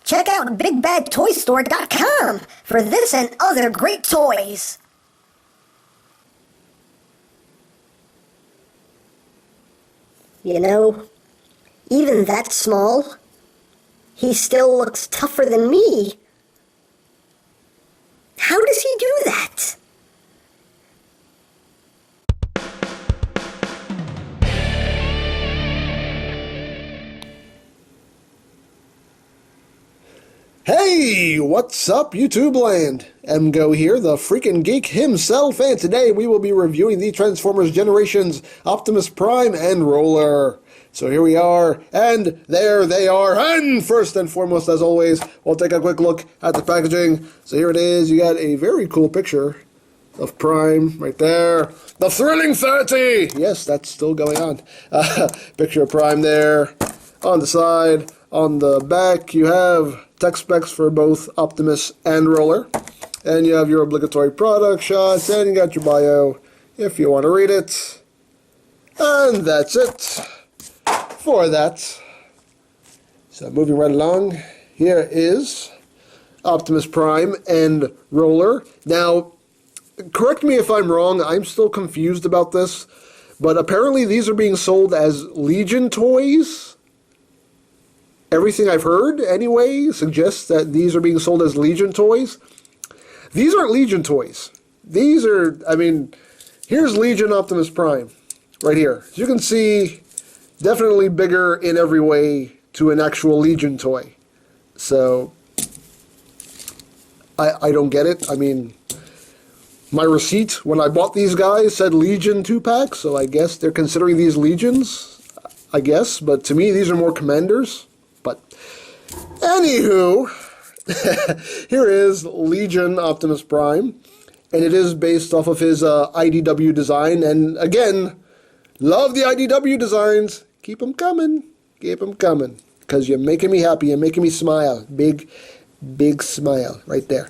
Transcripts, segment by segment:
Check out BigBadToyStore.com for this and other great toys. You know, even that small, he still looks tougher than me. How does he do that? Hey, what's up, YouTube land? EmGo here, the freaking geek himself, and today we will be reviewing the Transformers Generations Optimus Prime and Roller. So here we are, and there they are, and first and foremost, as always, we'll take a quick look at the packaging. So here it is, you got a very cool picture of Prime right there. The Thrilling 30! Yes, that's still going on. Picture of Prime there. On the side, on the back, you have tech specs for both Optimus and Roller. And you have your obligatory product shots, and you got your bio if you want to read it. And that's it for that. So moving right along, here is Optimus Prime and Roller. Now, correct me if I'm wrong, I'm still confused about this, but apparently these are being sold as Legion toys. Everything I've heard, anyway, suggests that these are being sold as Legion toys. These aren't Legion toys. These are, I mean, here's Legion Optimus Prime, right here. As you can see, definitely bigger in every way to an actual Legion toy. So, I don't get it. I mean, my receipt when I bought these guys said Legion 2-pack, so I guess they're considering these Legions, I guess. But to me, these are more Commanders. But, anywho, here is Legion Optimus Prime, and it is based off of his IDW design, and again, love the IDW designs. Keep them coming, because you're making me happy, you're making me smile. Big smile right there.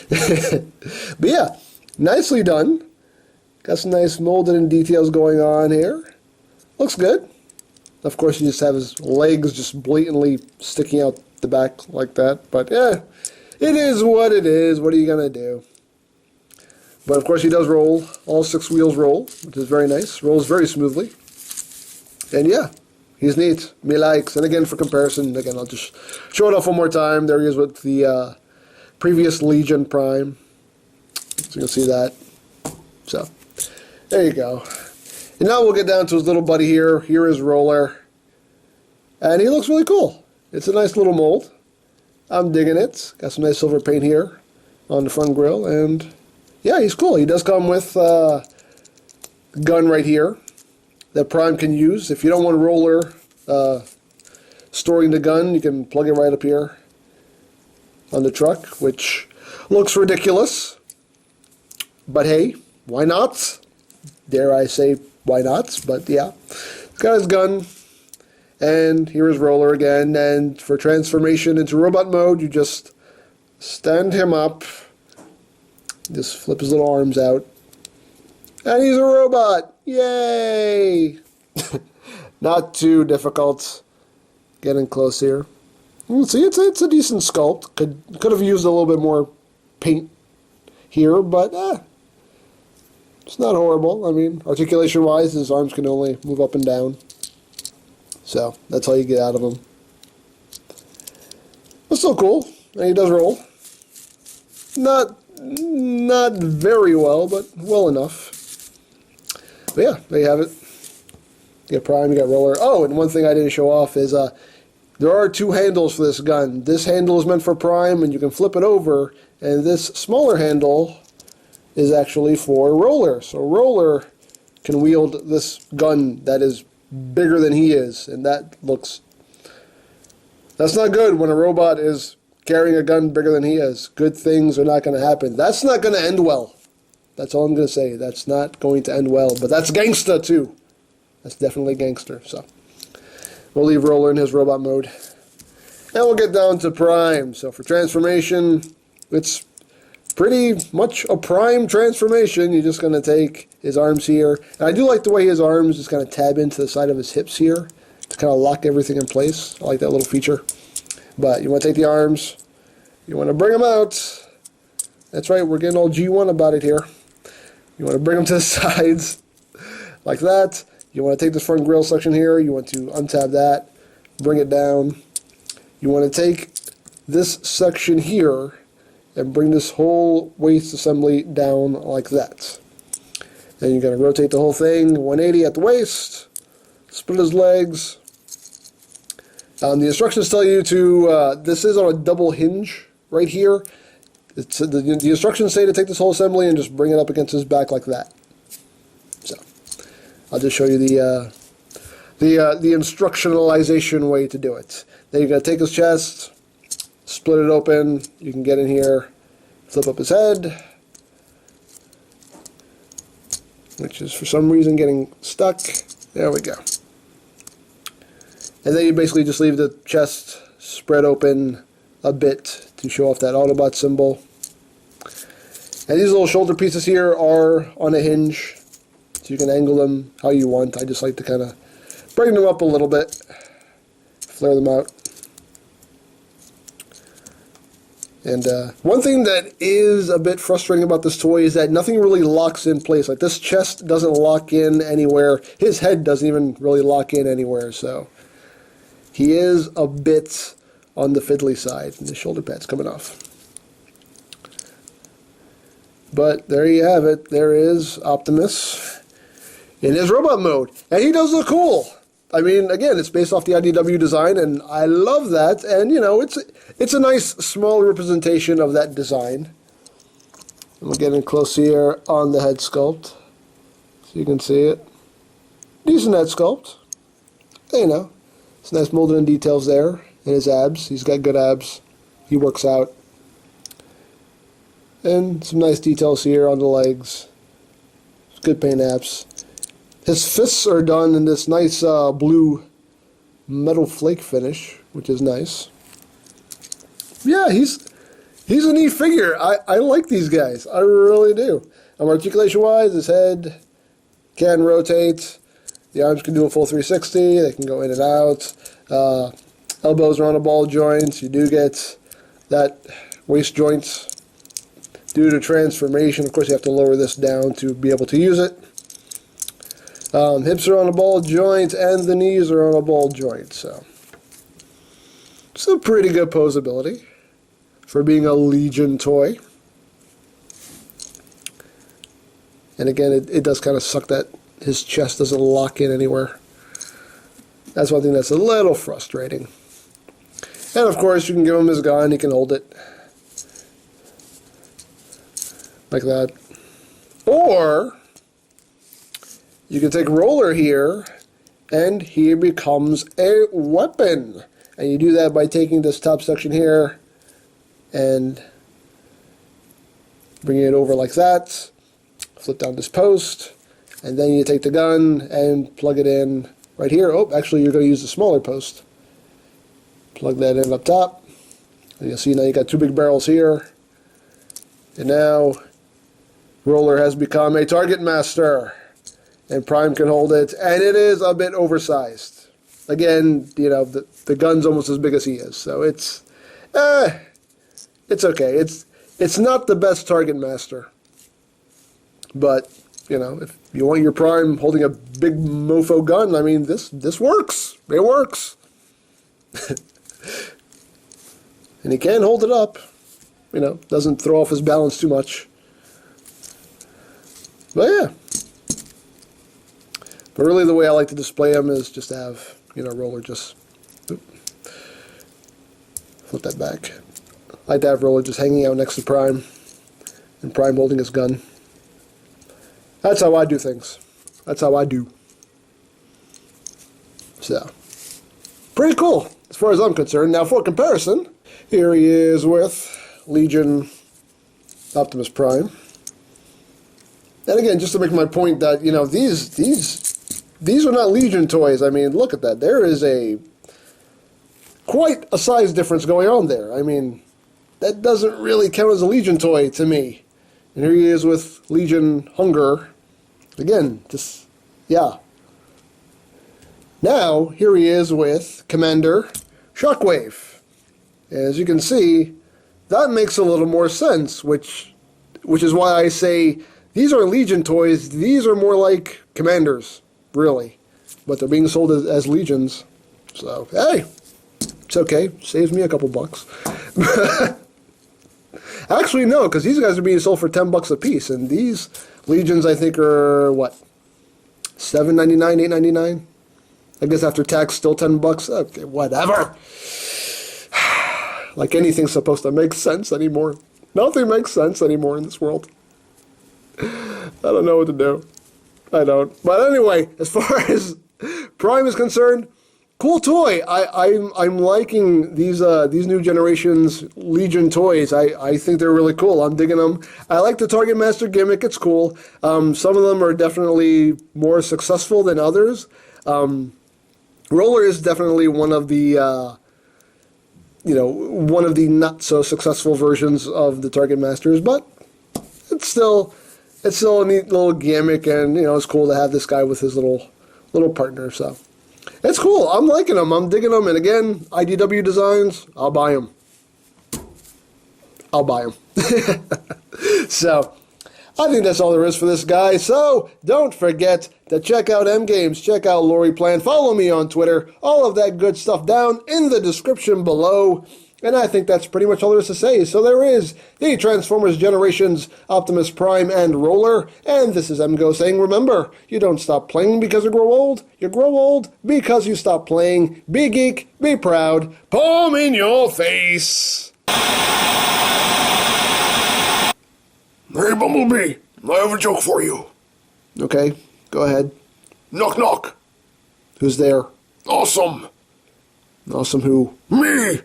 But yeah, nicely done. Got some nice molded and details going on here. Looks good. Of course, you just have his legs just blatantly sticking out the back like that. But yeah, it is what it is. What are you going to do? But of course, he does roll. All 6 wheels roll, which is very nice. Rolls very smoothly. And yeah, he's neat. Me likes. And again, for comparison, again, I'll just show it off one more time. There he is with the previous Legion Prime. So you can see that. So, there you go. And now we'll get down to his little buddy here. Here is Roller. And he looks really cool. It's a nice little mold. I'm digging it. Got some nice silver paint here on the front grille. And yeah, he's cool. He does come with a gun right here that Prime can use. If you don't want Roller storing the gun, you can plug it right up here on the truck, which looks ridiculous. But hey, why not? Dare I say, why not? But yeah, he's got his gun, and here is Roller again. And for transformation into robot mode, you just stand him up, just flip his little arms out, and he's a robot. Yay! Not too difficult. Getting close here. See, it's a decent sculpt. Could have used a little bit more paint here, but it's not horrible. I mean, articulation-wise, his arms can only move up and down. So, that's all you get out of him. But still cool. And he does roll. Not very well, but well enough. But yeah, there you have it. You got Prime, you got Roller. Oh, and one thing I didn't show off is there are 2 handles for this gun. This handle is meant for Prime, and you can flip it over. And this smaller handle is actually for Roller. So Roller can wield this gun that is bigger than he is, and that's not good when a robot is carrying a gun bigger than he is. Good things are not going to happen. That's not going to end well. That's all I'm going to say. That's not going to end well, but that's gangsta too. That's definitely gangster. So we'll leave Roller in his robot mode, and we'll get down to Prime. So for transformation, it's pretty much a Prime transformation. You're just going to take his arms here. And I do like the way his arms just kind of tab into the side of his hips here to kind of lock everything in place. I like that little feature. But you want to take the arms, you want to bring them out. That's right, we're getting all G1 about it here. You want to bring them to the sides, like that. You want to take this front grille section here, you want to untab that, bring it down. You want to take this section here and bring this whole waist assembly down like that. Then you're going to rotate the whole thing 180 at the waist, split his legs. The instructions tell you to, this is on a double hinge right here. The instructions say to take this whole assembly and just bring it up against his back like that. So, I'll just show you the instructionalization way to do it. Then you're going to take his chest, split it open, you can get in here, flip up his head, which is for some reason getting stuck. There we go. And then you basically just leave the chest spread open a bit to show off that Autobot symbol. And these little shoulder pieces here are on a hinge, so you can angle them how you want. I just like to kind of bring them up a little bit, flare them out. And one thing that is a bit frustrating about this toy is that nothing really locks in place. Like this chest doesn't lock in anywhere. His head doesn't even really lock in anywhere. So he is a bit on the fiddly side, and the shoulder pad's coming off. But there you have it. There is Optimus in his robot mode. And he does look cool. I mean, again, it's based off the IDW design, and I love that. And, you know, it's a nice small representation of that design. And we'll get in close here on the head sculpt, so you can see it. Decent head sculpt. You know, it's nice molded in details there. And his abs. He's got good abs. He works out. And some nice details here on the legs. Good paint apps. His fists are done in this nice blue metal flake finish, which is nice. Yeah, he's a neat figure. I like these guys. I really do. Articulation-wise, his head can rotate. The arms can do a full 360. They can go in and out. Elbows are on a ball joint. You do get that waist joint due to transformation. Of course, you have to lower this down to be able to use it. Hips are on a ball joint, and the knees are on a ball joint. So, some pretty good posability for being a Legion toy. And again, it does kind of suck that his chest doesn't lock in anywhere. That's one thing that's a little frustrating. And of course, you can give him his gun, he can hold it. Like that. Or you can take Roller here, and he becomes a weapon. And you do that by taking this top section here and bringing it over like that. Flip down this post, and then you take the gun and plug it in right here. Oh, actually, you're going to use the smaller post. Plug that in up top. And you'll see now you got two big barrels here. And now Roller has become a target master. And Prime can hold it, and it is a bit oversized. Again, you know, the gun's almost as big as he is, so it's okay. It's not the best target master, but you know, if you want your Prime holding a big mofo gun, I mean, this works. It works, and he can hold it up. You know, doesn't throw off his balance too much. But yeah. But really the way I like to display them is just to have, you know, Roller just flip that back. I like to have Roller just hanging out next to Prime, and Prime holding his gun. That's how I do things. That's how I do. So, pretty cool as far as I'm concerned. Now for comparison, here he is with Legion Optimus Prime. And again, just to make my point that, you know, these are not Legion toys. I mean, look at that. There is quite a size difference going on there. I mean, that doesn't really count as a Legion toy to me. And here he is with Legion Hunger. Again, just, yeah. Now, here he is with Commander Shockwave. And as you can see, that makes a little more sense, which is why I say these are Legion toys. These are more like Commanders, really. But they're being sold as Legions. So, hey, it's okay. Saves me a couple bucks. Actually, no, because these guys are being sold for $10 a piece. And these Legions, I think, are, what, $7.99, $8.99? I guess after tax, still $10. Okay, whatever. Like anything's supposed to make sense anymore. Nothing makes sense anymore in this world. I don't know what to do. I don't. But anyway, as far as Prime is concerned, cool toy. I'm liking these new generations Legion toys. I think they're really cool. I'm digging them. I like the Target Master gimmick. It's cool. Some of them are definitely more successful than others. Roller is definitely one of the one of the not so successful versions of the Target Masters, but it's still a neat little gimmick, and it's cool to have this guy with his little partner. So it's cool. I'm liking them. I'm digging them. And again, IDW designs. I'll buy them. So I think that's all there is for this guy. So don't forget to check out EmGames, check out Lori Plan, follow me on Twitter, all of that good stuff down in the description below. And I think that's pretty much all there is to say. So there is the Transformers Generations, Optimus Prime, and Roller. And this is EmGo saying, remember, you don't stop playing because you grow old. You grow old because you stop playing. Be geek, be proud, palm in your face. Hey, Bumblebee, I have a joke for you. Okay, go ahead. Knock, knock. Who's there? Awesome. Awesome who? Me.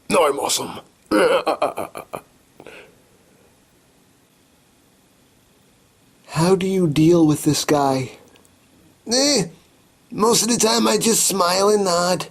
I'm awesome. How do you deal with this guy? Most of the time I just smile and nod.